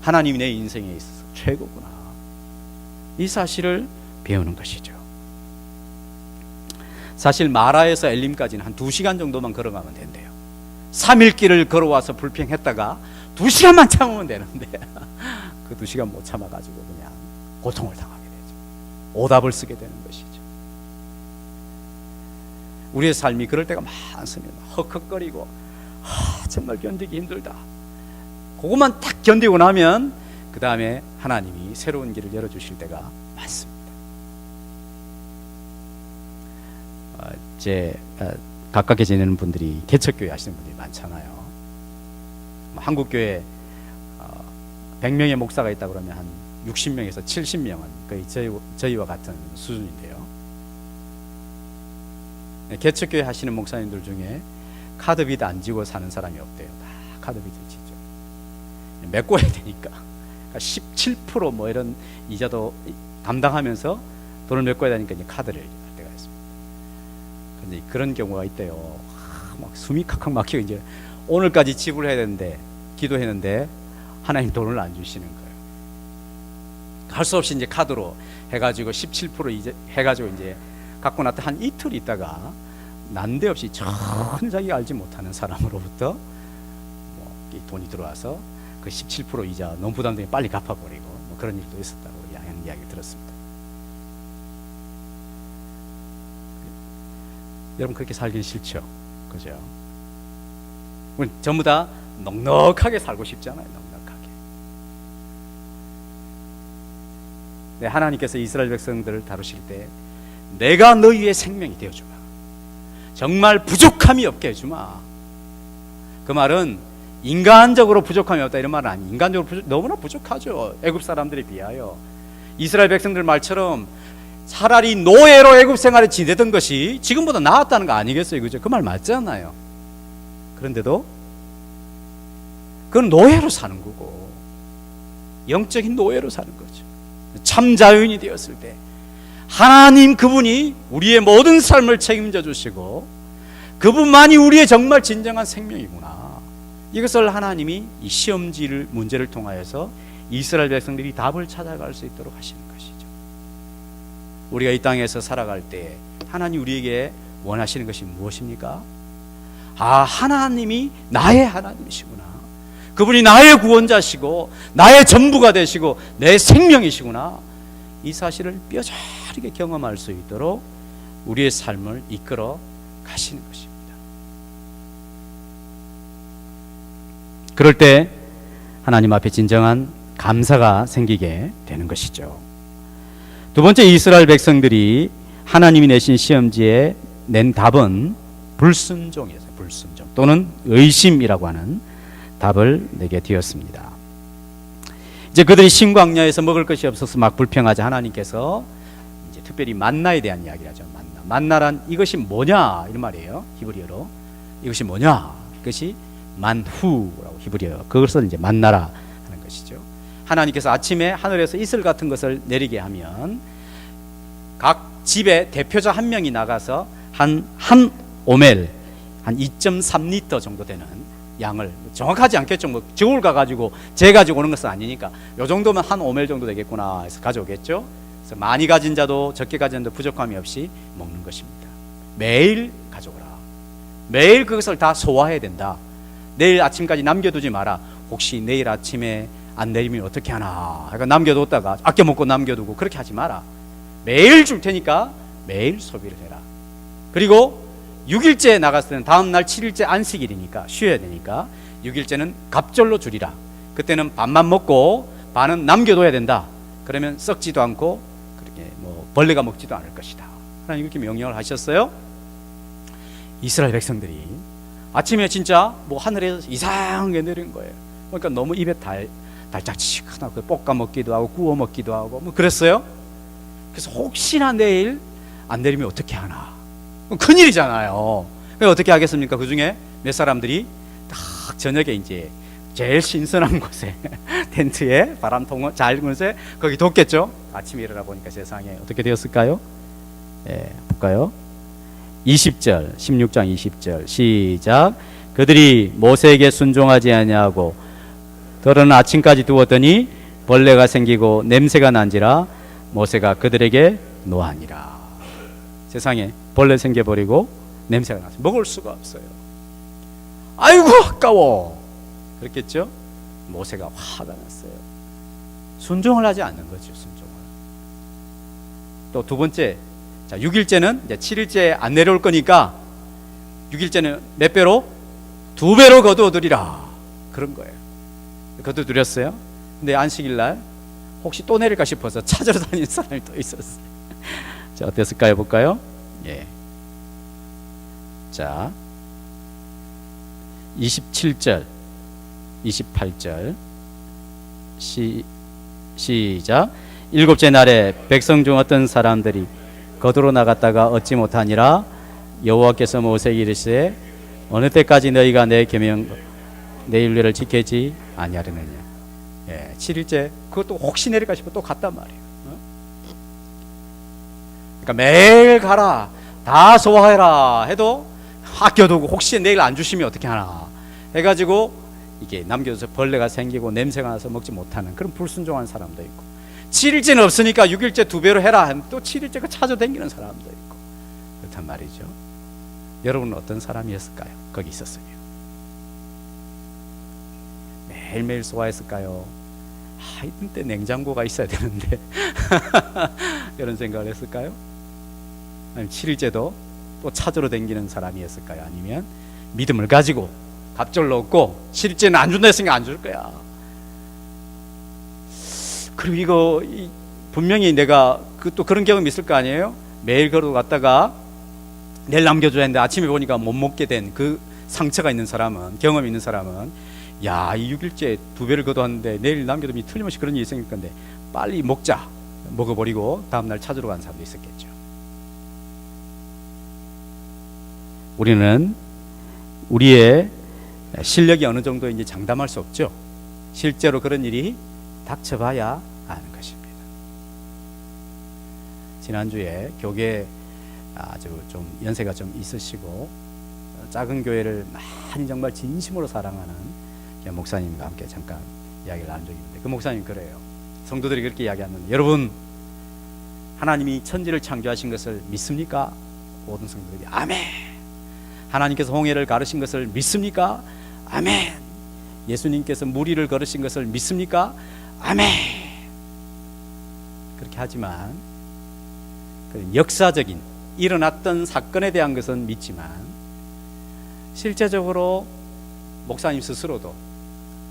Speaker 1: 하나님이 내 인생에 있어서 최고구나, 이 사실을 배우는 것이죠. 사실 마라에서 엘림까지는 한 2시간 정도만 걸어가면 된대요. 3일 길을 걸어와서 불평했다가 2시간만 참으면 되는데 그 2시간 못 참아가지고 그냥 고통을 당하게 되죠. 오답을 쓰게 되는 것이죠. 우리의 삶이 그럴 때가 많습니다. 헉헉거리고 정말 견디기 힘들다, 그것만 딱 견디고 나면 그 다음에 하나님이 새로운 길을 열어주실 때가 많습니다. 이제 가깝게 지내는 분들이 개척교회 하시는 분들이 많잖아요. 한국교회 100명의 목사가 있다 그러면 한 60명에서 70명은 거의 저희와 같은 수준인데요. 개척교회 하시는 목사님들 중에 카드빚 안 지고 사는 사람이 없대요. 다 카드빚을 지죠. 메꿔야 되니까. 그러니까 17% 뭐 이런 이자도 감당하면서 돈을 메꿔야 되니까 이제 카드를 할 때가 있습니다. 근데 그런 경우가 있대요. 막 숨이 칵칵 막히고 이제 오늘까지 지불해야 되는데 기도했는데 하나님 돈을 안 주시는 거예요. 할 수 없이 이제 카드로 해가지고 17% 이제 해가지고 이제 갖고 났다 한 이틀 있다가 난데없이 전 자기가 알지 못하는 사람으로부터 이 돈이 들어와서 그 17% 이자 너무 부담되니 빨리 갚아버리고 뭐 그런 일도 있었다고 하는 이야기 들었습니다. 여러분 그렇게 살긴 싫죠, 그죠? 우리 전부 다 넉넉하게 살고 싶잖아요, 넉넉하게. 네, 하나님께서 이스라엘 백성들을 다루실 때 내가 너희의 생명이 되어주마, 정말 부족함이 없게 해주마. 그 말은 인간적으로 부족함이 없다 이런 말은 아니에요. 인간적으로 너무나 부족하죠, 애굽 사람들에 비하여. 이스라엘 백성들 말처럼 차라리 노예로 애굽 생활을 지내던 것이 지금보다 나았다는 거 아니겠어요, 그죠? 그 말 맞잖아요. 그런데도 그건 노예로 사는 거고, 영적인 노예로 사는 거죠. 참 자유인이 되었을 때 하나님 그분이 우리의 모든 삶을 책임져 주시고 그분만이 우리의 정말 진정한 생명이구나, 이것을 하나님이 이 시험지를 문제를 통하여서 이스라엘 백성들이 답을 찾아갈 수 있도록 하시는 것이죠. 우리가 이 땅에서 살아갈 때 하나님 우리에게 원하시는 것이 무엇입니까? 하나님이 나의 하나님이시구나, 그분이 나의 구원자시고 나의 전부가 되시고 내 생명이시구나, 이 사실을 뼈저리게 경험할 수 있도록 우리의 삶을 이끌어 가시는 것입니다. 그럴 때 하나님 앞에 진정한 감사가 생기게 되는 것이죠. 두 번째, 이스라엘 백성들이 하나님이 내신 시험지에 낸 답은 불순종이었어요. 불순종 또는 의심이라고 하는 답을 내게 되었습니다. 이제 그들이 신광야에서 먹을 것이 없어서 막 불평하자 하나님께서 이제 특별히 만나에 대한 이야기를 하죠. 만나란 이것이 뭐냐 이런 말이에요. 히브리어로 이것이 뭐냐, 이것이 만후라고 히브리어, 그것을 이제 만나라 하는 것이죠. 하나님께서 아침에 하늘에서 이슬 같은 것을 내리게 하면 각 집에 대표자 한 명이 나가서 한 오멜, 한 2.3리터 정도 되는 양을, 정확하지 않겠죠, 뭐 저울 가가지고 재가지고 오는 것은 아니니까 요 정도면 한 오멜 정도 되겠구나 해서 가져오겠죠. 그래서 많이 가진 자도 적게 가진 자도 부족함이 없이 먹는 것입니다. 매일 가져오라, 매일 그것을 다 소화해야 된다, 내일 아침까지 남겨두지 마라. 혹시 내일 아침에 안 내리면 어떻게 하나. 그러니까 남겨뒀다가 아껴 먹고 남겨두고 그렇게 하지 마라. 매일 줄 테니까 매일 소비를 해라. 그리고 6일째 나갔을 때는 다음 날 7일째 안식일이니까 쉬어야 되니까 6일째는 갑절로 줄이라. 그때는 반만 먹고 반은 남겨둬야 된다. 그러면 썩지도 않고 그렇게 뭐 벌레가 먹지도 않을 것이다. 하나님 이렇게 명령을 하셨어요. 이스라엘 백성들이 아침에 진짜 뭐 하늘에서 이상한 게 내린 거예요. 그러니까 너무 입에 달짝지근하고 볶아 먹기도 하고 구워 먹기도 하고 뭐 그랬어요. 그래서 혹시나 내일 안 내리면 어떻게 하나. 큰일이잖아요. 그래서 어떻게 하겠습니까? 그 중에 몇 사람들이 딱 저녁에 이제 제일 신선한 곳에 텐트에 바람통 잘 곳에 거기 뒀겠죠. 아침에 일어나 보니까 세상에 어떻게 되었을까요? 볼까요? 20절 16장 20절 시작. 그들이 모세에게 순종하지 아니하고 더러는 아침까지 두었더니 벌레가 생기고 냄새가 난지라 모세가 그들에게 노하니라. 세상에 벌레 생겨버리고 냄새가 나서 먹을 수가 없어요. 아이고 아까워 그랬겠죠. 모세가 화가 났어요. 순종을 하지 않는 거죠. 순종을. 또 두 번째, 자 6일째는 이제 7일째 안 내려올 거니까 6일째는 몇 배로? 2배로 거두어들이라 그런 거예요. 거두드렸어요. 근데 안식일 날 혹시 또 내릴까 싶어서 찾으러 다니는 사람이 또 있었어요. 자 어땠을까요? 볼까요? 예. 자 27절 28절 시작. 일곱째 날에 백성 중 어떤 사람들이 거두러 나갔다가 얻지 못하니라. 여호와께서 모세에게 이르시되 어느 때까지 너희가 내 계명 내 율례를 지키지 아니하려느냐. 예, 7일째 그것도 혹시 내릴까 싶어 또 갔단 말이에요. 그러니까 매일 가라 다 소화해라 해도 아껴두고 혹시 내일 안 주시면 어떻게 하나 해가지고 이게 남겨져서 벌레가 생기고 냄새가 나서 먹지 못하는 그런 불순종한 사람도 있고, 7일째는 없으니까 6일째 2배로 해라 하면 또 7일째가 찾아다니는 사람도 있고 그렇단 말이죠. 여러분은 어떤 사람이었을까요? 거기 있었으면 매일매일 소화했을까요? 이런 때 냉장고가 있어야 되는데 이런 생각을 했을까요? 아니면 7일째도 또 찾으러 다니는 사람이었을까요? 아니면 믿음을 가지고 갑절로 얻고 7일째는 안 준다 했으니까 안 줄 거야. 그리고 이거 분명히 내가 또 그런 경험이 있을 거 아니에요? 매일 걸어 갔다가 내일 남겨줘야 했는데 아침에 보니까 못 먹게 된 그 상처가 있는 사람은, 경험이 있는 사람은 야, 이 6일째 2배를 거둬왔는데 내일 남겨두면 틀림없이 그런 일이 생길 건데 빨리 먹자 먹어버리고 다음날 찾으러 간 사람도 있었겠죠. 우리는 우리의 실력이 어느 정도인지 장담할 수 없죠. 실제로 그런 일이 닥쳐봐야 아는 것입니다. 지난주에 교계 아주 좀 연세가 좀 있으시고 작은 교회를 많이 정말 진심으로 사랑하는 목사님과 함께 잠깐 이야기를 나눈 적이 있는데, 그 목사님 그래요. 성도들이 그렇게 이야기하는데, 여러분 하나님이 천지를 창조하신 것을 믿습니까? 모든 성도들이 아멘. 하나님께서 홍해를 가르신 것을 믿습니까? 아멘. 예수님께서 무리를 걸으신 것을 믿습니까? 아멘. 그렇게 하지만 역사적인 일어났던 사건에 대한 것은 믿지만 실제적으로 목사님 스스로도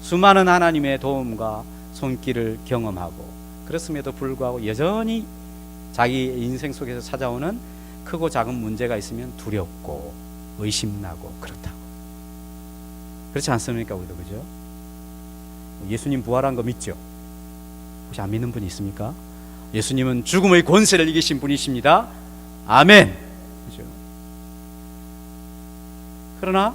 Speaker 1: 수많은 하나님의 도움과 손길을 경험하고 그렇음에도 불구하고 여전히 자기 인생 속에서 찾아오는 크고 작은 문제가 있으면 두렵고 의심나고 그렇다고. 그렇지 않습니까? 우리도 그죠? 예수님 부활한 거 믿죠? 혹시 안 믿는 분이 있습니까? 예수님은 죽음의 권세를 이기신 분이십니다. 아멘. 그죠? 그러나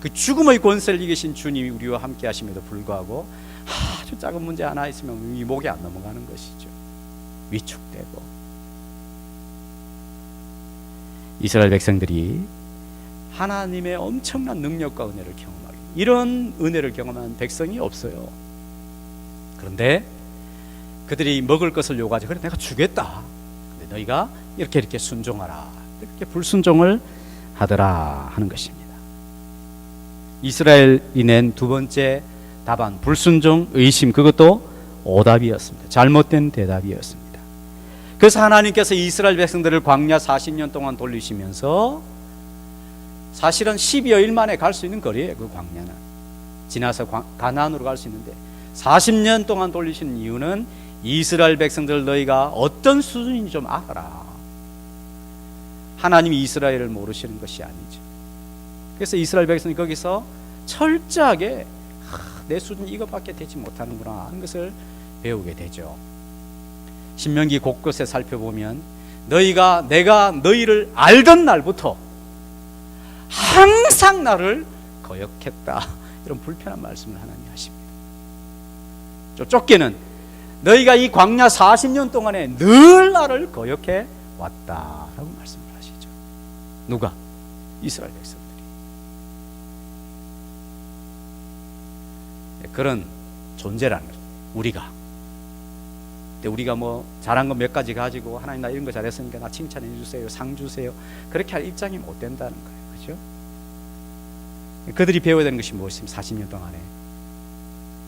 Speaker 1: 그 죽음의 권세를 이기신 주님이 우리와 함께 하심에도 불구하고 아주 작은 문제 하나 있으면 이 목이 안 넘어가는 것이죠. 위축되고. 이스라엘 백성들이 하나님의 엄청난 능력과 은혜를 경험하기, 이런 은혜를 경험한 백성이 없어요. 그런데 그들이 먹을 것을 요구하지. 그래 내가 주겠다. 근데 너희가 이렇게 순종하라. 이렇게 불순종을 하더라 하는 것입니다. 이스라엘이 낸 두 번째 답안, 불순종, 의심, 그것도 오답이었습니다. 잘못된 대답이었습니다. 그래서 하나님께서 이스라엘 백성들을 광야 40년 동안 돌리시면서 사실은 12여일 만에 갈 수 있는 거리예요. 그 광야는 지나서 가나안으로 갈 수 있는데 40년 동안 돌리시는 이유는 이스라엘 백성들 너희가 어떤 수준인지 좀 알아라. 하나님이 이스라엘을 모르시는 것이 아니죠. 그래서 이스라엘 백성이 거기서 철저하게 내 수준이 이것밖에 되지 못하는구나 하는 것을 배우게 되죠. 신명기 곳곳에 살펴보면 내가 너희를 알던 날부터 항상 나를 거역했다, 이런 불편한 말씀을 하나님이 하십니다. 좁게는 너희가 이 광야 40년 동안에 늘 나를 거역해 왔다라고 말씀을 하시죠. 누가? 이스라엘 백성들이. 그런 존재라는 거죠. 우리가 뭐 잘한 거 몇 가지 가지고 하나님 나 이런 거 잘했으니까 나 칭찬해 주세요, 상 주세요, 그렇게 할 입장이 못 된다는 거예요. 그렇죠? 그들이 배워야 되는 것이 무엇입니까? 40년 동안에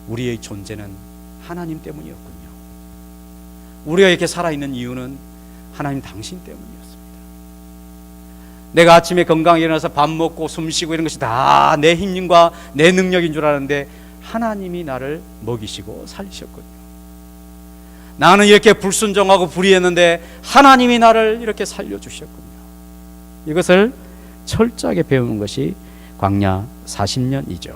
Speaker 1: 우리의 존재는 하나님 때문이었군요. 우리가 이렇게 살아있는 이유는 하나님 당신 때문이었습니다. 내가 아침에 건강히 일어나서 밥 먹고 숨 쉬고 이런 것이 다 내 힘과 내 능력인 줄 알았는데 하나님이 나를 먹이시고 살리셨거든요. 나는 이렇게 불순종하고 불의했는데 하나님이 나를 이렇게 살려주셨군요. 이것을 철저하게 배우는 것이 광야 40년이죠.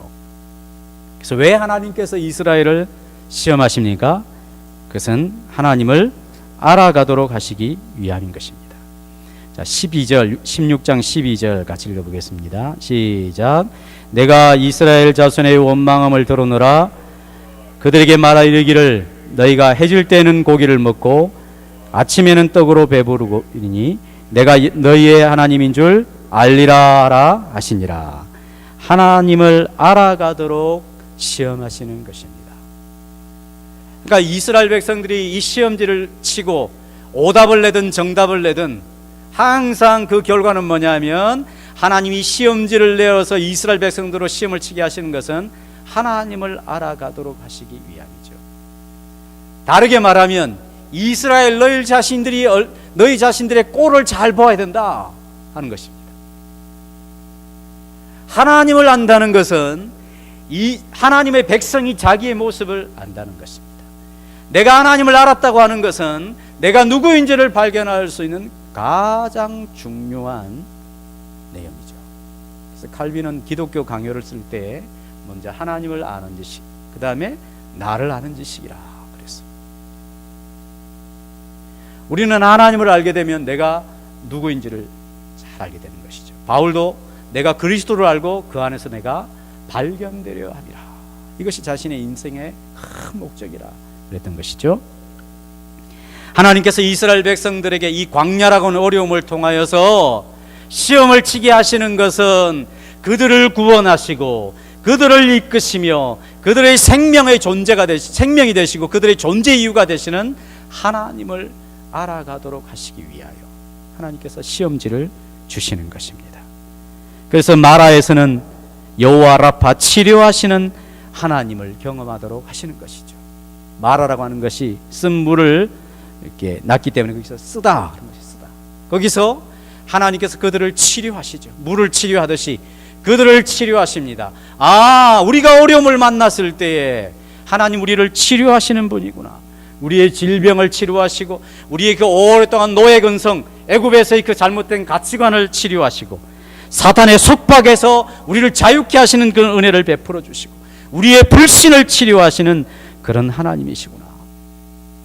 Speaker 1: 그래서 왜 하나님께서 이스라엘을 시험하십니까? 그것은 하나님을 알아가도록 하시기 위함인 것입니다. 자, 16장 12절 같이 읽어보겠습니다. 시작. 내가 이스라엘 자손의 원망함을 들으노라. 그들에게 말하 이르기를 너희가 해질 때는 고기를 먹고 아침에는 떡으로 배부르리니 내가 너희의 하나님인 줄 알리라 하시니라. 하나님을 알아가도록 시험하시는 것입니다. 그러니까 이스라엘 백성들이 이 시험지를 치고 오답을 내든 정답을 내든 항상 그 결과는 뭐냐면 하나님이 시험지를 내어서 이스라엘 백성들로 시험을 치게 하시는 것은 하나님을 알아가도록 하시기 위함이죠. 다르게 말하면 이스라엘 너희 자신들의 꼴을 잘 보아야 된다 하는 것입니다. 하나님을 안다는 것은 이 하나님의 백성이 자기의 모습을 안다는 것입니다. 내가 하나님을 알았다고 하는 것은 내가 누구인지를 발견할 수 있는 가장 중요한 내용이죠. 그래서 칼빈은 기독교 강요를 쓸 때 먼저 하나님을 아는 지식, 그 다음에 나를 아는 지식이라 그랬습니다. 우리는 하나님을 알게 되면 내가 누구인지를 잘 알게 되는 것이죠. 바울도 내가 그리스도를 알고 그 안에서 내가 발견되려 함이라. 이것이 자신의 인생의 큰 목적이라 그랬던 것이죠. 하나님께서 이스라엘 백성들에게 이 광야라고 하는 어려움을 통하여서 시험을 치게 하시는 것은 그들을 구원하시고 그들을 이끄시며 그들의 생명이 되시고 그들의 존재 이유가 되시는 하나님을 알아가도록 하시기 위하여 하나님께서 시험지를 주시는 것입니다. 그래서 마라에서는 여호와 라파 치료하시는 하나님을 경험하도록 하시는 것이죠. 마라라고 하는 것이 쓴 물을 이렇게 놨기 때문에 거기서 쓰다 그런 것이 쓰다. 거기서 하나님께서 그들을 치료하시죠. 물을 치료하듯이 그들을 치료하십니다. 아, 우리가 어려움을 만났을 때에 하나님 우리를 치료하시는 분이구나. 우리의 질병을 치료하시고 우리의 그 오랫동안 노예 근성, 애굽에서의 그 잘못된 가치관을 치료하시고 사탄의 속박에서 우리를 자유케 하시는 그 은혜를 베풀어 주시고 우리의 불신을 치료하시는 그런 하나님이시구나.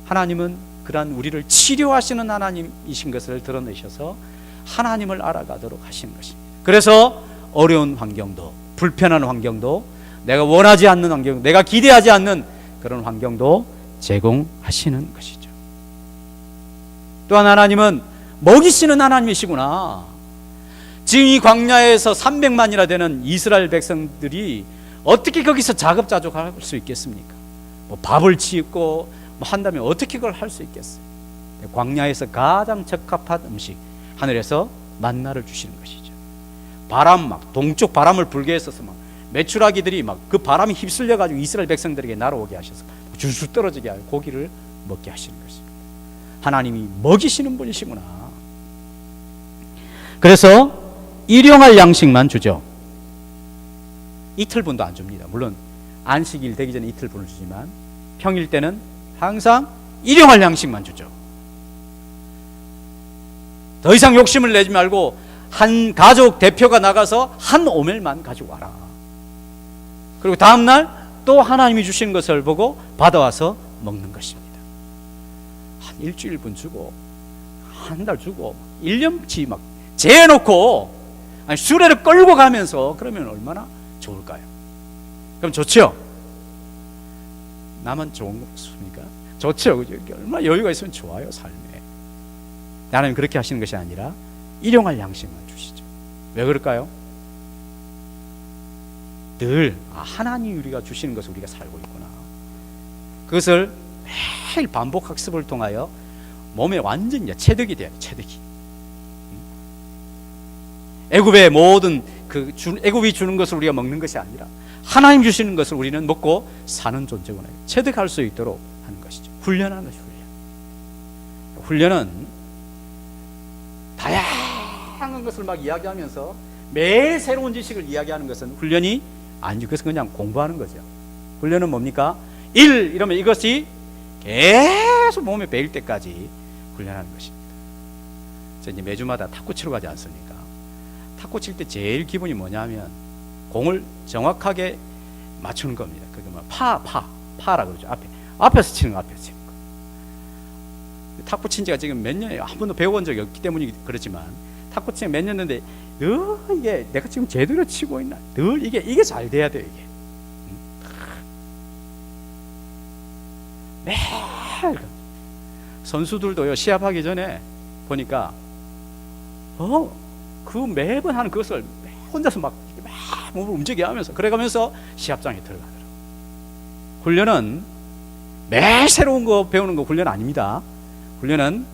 Speaker 1: 하나님은 그러한 우리를 치료하시는 하나님이신 것을 드러내셔서 하나님을 알아가도록 하시는 것입니다. 그래서 어려운 환경도, 불편한 환경도, 내가 원하지 않는 환경, 내가 기대하지 않는 그런 환경도 제공하시는 것이죠. 또한 하나님은 먹이시는 하나님이시구나. 지금 이 광야에서 300만이나 되는 이스라엘 백성들이 어떻게 거기서 자급자족할 수 있겠습니까? 뭐 밥을 짓고 뭐 한다면 어떻게 그걸 할 수 있겠어요? 광야에서 가장 적합한 음식, 하늘에서 만나를 주시는 것이죠. 바람 막 동쪽 바람을 불게 했어서 막 메추라기들이 막 그 바람이 휩쓸려 가지고 이스라엘 백성들에게 날아오게 하셔서 줄줄 떨어지게 하고 고기를 먹게 하시는 것입니다. 하나님이 먹이시는 분이시구나. 그래서 일용할 양식만 주죠. 이틀분도 안 줍니다. 물론 안식일 되기 전에 이틀분을 주지만 평일 때는 항상 일용할 양식만 주죠. 더 이상 욕심을 내지 말고 한 가족 대표가 나가서 한 오멜만 가지고 와라. 그리고 다음날 또 하나님이 주신 것을 보고 받아와서 먹는 것입니다. 한 일주일분 주고 한 달 주고 1년치 막 재놓고 수레를 끌고 가면서 그러면 얼마나 좋을까요? 그럼 좋죠? 나만 좋은 것입니까? 좋죠. 그죠? 얼마나 여유가 있으면 좋아요, 삶에. 하나님 그렇게 하시는 것이 아니라 일용할 양식만 주시죠. 왜 그럴까요? 늘 하나님이 우리가 주시는 것을 우리가 살고 있구나. 그것을 매일 반복 학습을 통하여 몸에 완전히 체득이 돼요. 체득이. 애굽의 모든 애굽이 주는 것을 우리가 먹는 것이 아니라 하나님 주시는 것을 우리는 먹고 사는 존재구나. 체득할 수 있도록 하는 것이죠. 훈련하는 것이 훈련은 다양한 것을 막 이야기하면서 매일 새로운 지식을 이야기하는 것은 훈련이 아니죠. 그래서 그냥 공부하는 거죠. 훈련은 뭡니까? 이러면 이것이 계속 몸에 배일 때까지 훈련하는 것입니다. 저 이제 매주마다 탁구 치러 가지 않습니까? 탁구 칠 때 제일 기분이 뭐냐면 공을 정확하게 맞추는 겁니다. 그게 뭐 파라 그러죠. 앞에서 치는 거, 앞에서 치는 거. 탁구 친 지가 지금 몇 년이에요. 한 번도 배워본 적이 없기 때문이 그렇지만 탁구 치면 몇 년 됐는데 늘 이게 내가 지금 제대로 치고 있나? 늘 이게 잘 돼야 돼요, 이게. 매일 선수들도요 시합하기 전에 보니까 그 매번 하는 그것을 혼자서 막 몸을 움직여 하면서 그래가면서 시합장에 들어가더라고요. 훈련은 매일 새로운 거 배우는 거 훈련 아닙니다. 훈련은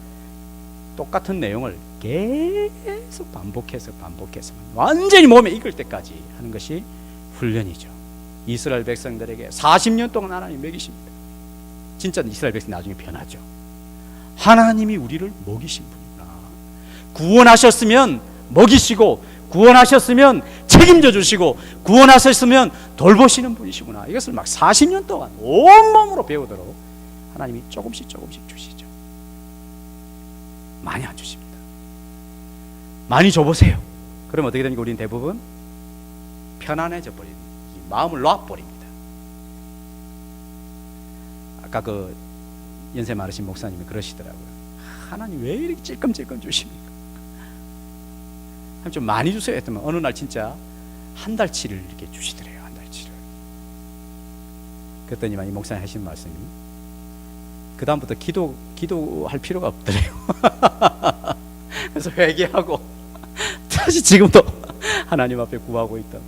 Speaker 1: 똑같은 내용을 계속 반복해서 완전히 몸에 익을 때까지 하는 것이 훈련이죠. 이스라엘 백성들에게 40년 동안 하나님 먹이십니다. 진짜 이스라엘 백성이 나중에 변하죠. 하나님이 우리를 먹이신 분이구나. 구원하셨으면 먹이시고 구원하셨으면 책임져 주시고 구원하셨으면 돌보시는 분이시구나. 이것을 막 40년 동안 온몸으로 배우도록 하나님이 조금씩 주시죠. 많이 안 주십니다. 많이 줘보세요. 그럼 어떻게 됩니까? 우리는 대부분 편안해져 버립니다. 마음을 놔버립니다. 아까 그 연세 많으신 목사님이 그러시더라고요. 하나님 왜 이렇게 찔끔찔끔 주십니까? 좀 많이 주세요 했더니 어느 날 진짜 한 달치를 이렇게 주시더래요. 한 달치를. 그랬더니만 이 목사님 하신 말씀이 그 다음부터 기도할 필요가 없더래요. 그래서 회개하고 다시 지금도 하나님 앞에 구하고 있다고.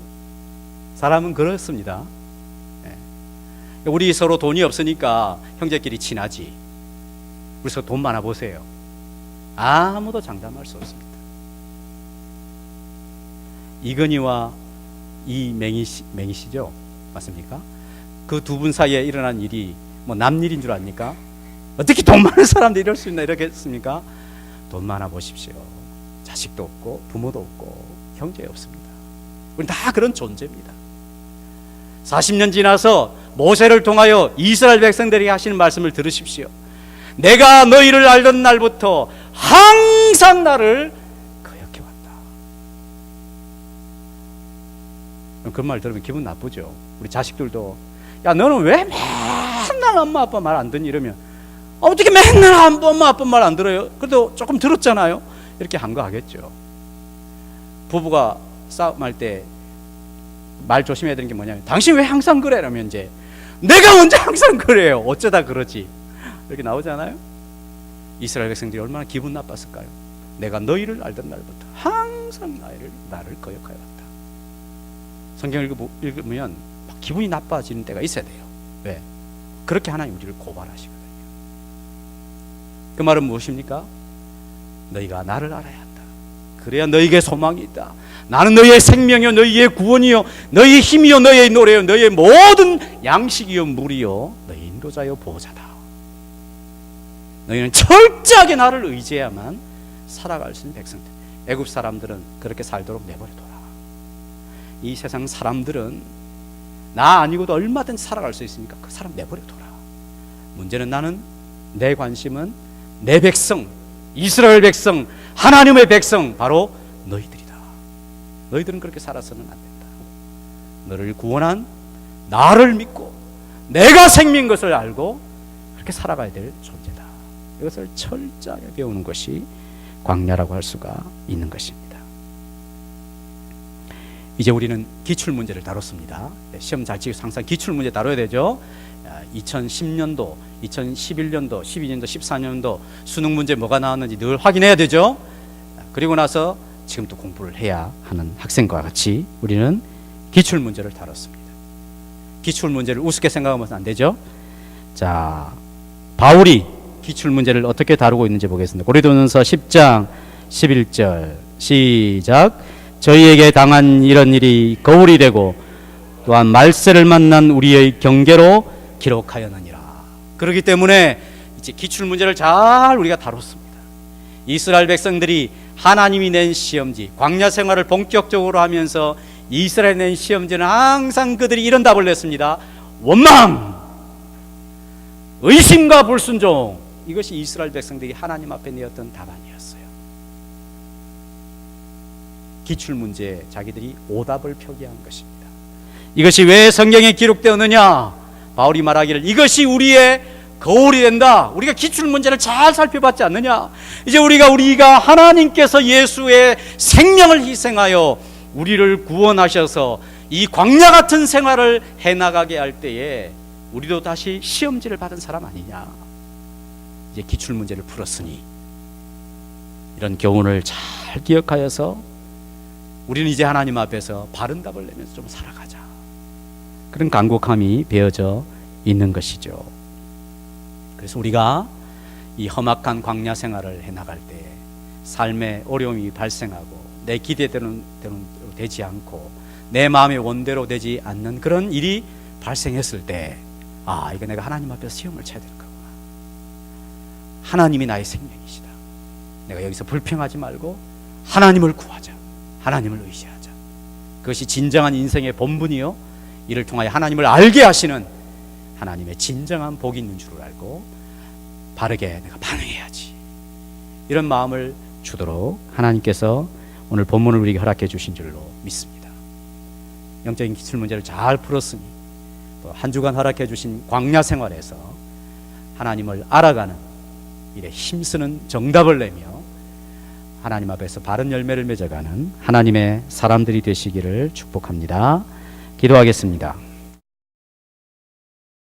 Speaker 1: 사람은 그렇습니다. 우리 서로 돈이 없으니까 형제끼리 친하지. 우리 서로 돈 많아 보세요. 아무도 장담할 수 없습니다. 이건희와 이맹희씨죠? 맞습니까? 그 두 분 사이에 일어난 일이 뭐 남일인 줄 압니까? 어떻게 돈 많은 사람들이 이럴 수 있나 이러겠습니까? 돈 많아 보십시오. 자식도 없고 부모도 없고 형제 없습니다. 우리 다 그런 존재입니다. 40년 지나서 모세를 통하여 이스라엘 백성들에게 하시는 말씀을 들으십시오. 내가 너희를 알던 날부터 항상 나를 거역해 왔다. 그 말 들으면 기분 나쁘죠. 우리 자식들도 야 너는 왜 맨날 엄마 아빠 말 안 듣니 이러면 어떻게 맨날 엄마 아빠 말 안 들어요? 그래도 조금 들었잖아요. 이렇게 한거하겠죠. 부부가 싸움할 때 말 조심해야 되는 게 뭐냐면 당신 왜 항상 그래? 라면 이제 내가 언제 항상 그래요? 어쩌다 그러지? 이렇게 나오잖아요. 이스라엘 백성들이 얼마나 기분 나빴을까요? 내가 너희를 알던 날부터 항상 나를 거역하여 왔다. 성경을 읽으면 막 기분이 나빠지는 때가 있어야 돼요. 왜? 그렇게 하나님 우리를 고발하시거든요. 그 말은 무엇입니까? 너희가 나를 알아야 한다. 그래야 너희에게 소망이 있다. 나는 너희의 생명이요 너희의 구원이요 너희의 힘이요 너희의 노래요 너희의 모든 양식이요 물이요 너희 인도자요 보호자다. 너희는 철저하게 나를 의지해야만 살아갈 수 있는 백성들. 애굽 사람들은 그렇게 살도록 내버려둬라. 이 세상 사람들은 나 아니고도 얼마든지 살아갈 수 있으니까 그 사람 내버려둬라. 문제는 나는 내 관심은 내 백성, 이스라엘 백성, 하나님의 백성, 바로 너희들이다. 너희들은 그렇게 살아서는 안 된다. 너를 구원한 나를 믿고 내가 생명인 것을 알고 그렇게 살아가야 될 존재다. 이것을 철저하게 배우는 것이 광야라고 할 수가 있는 것입니다. 이제 우리는 기출문제를 다뤘습니다. 시험 잘 치고 항상 기출문제 다뤄야 되죠. 2010년도, 2011년도, 12년도, 14년도 수능 문제 뭐가 나왔는지 늘 확인해야 되죠. 그리고 나서 지금 또 공부를 해야 하는 학생과 같이 우리는 기출문제를 다뤘습니다. 기출문제를 우습게 생각하면 안 되죠. 자, 바울이 기출문제를 어떻게 다루고 있는지 보겠습니다. 고린도전서 10장 11절 시작. 저희에게 당한 이런 일이 거울이 되고 또한 말세를 만난 우리의 경계로 기록하였느니라. 그렇기 때문에 이제 기출문제를 잘 우리가 다뤘습니다. 이스라엘 백성들이 하나님이 낸 시험지, 광야 생활을 본격적으로 하면서 이스라엘이 낸 시험지는 항상 그들이 이런 답을 냈습니다. 원망, 의심과 불순종. 이것이 이스라엘 백성들이 하나님 앞에 내었던 답안이었어요. 기출문제에 자기들이 오답을 표기한 것입니다. 이것이 왜 성경에 기록되었느냐? 바울이 말하기를 이것이 우리의 거울이 된다. 우리가 기출문제를 잘 살펴봤지 않느냐? 이제 우리가 하나님께서 예수의 생명을 희생하여 우리를 구원하셔서 이 광야 같은 생활을 해나가게 할 때에 우리도 다시 시험지를 받은 사람 아니냐? 이제 기출문제를 풀었으니 이런 교훈을 잘 기억하여서 우리는 이제 하나님 앞에서 바른 답을 내면서 좀 살아가자. 그런 간곡함이 배어져 있는 것이죠. 그래서 우리가 이 험악한 광야 생활을 해나갈 때 삶의 어려움이 발생하고 내 기대대로 되지 않고 내 마음의 원대로 되지 않는 그런 일이 발생했을 때 이거 내가 하나님 앞에서 시험을 쳐야 될 거구나. 하나님이 나의 생명이시다. 내가 여기서 불평하지 말고 하나님을 구하자. 하나님을 의지하자. 그것이 진정한 인생의 본분이요, 이를 통하여 하나님을 알게 하시는 하나님의 진정한 복이 있는 줄을 알고 바르게 내가 반응해야지. 이런 마음을 주도록 하나님께서 오늘 본문을 우리에게 허락해 주신 줄로 믿습니다. 영적인 기출문제를 잘 풀었으니 또 한 주간 허락해 주신 광야 생활에서 하나님을 알아가는 일에 힘쓰는 정답을 내며 하나님 앞에서 바른 열매를 맺어가는 하나님의 사람들이 되시기를 축복합니다. 기도하겠습니다.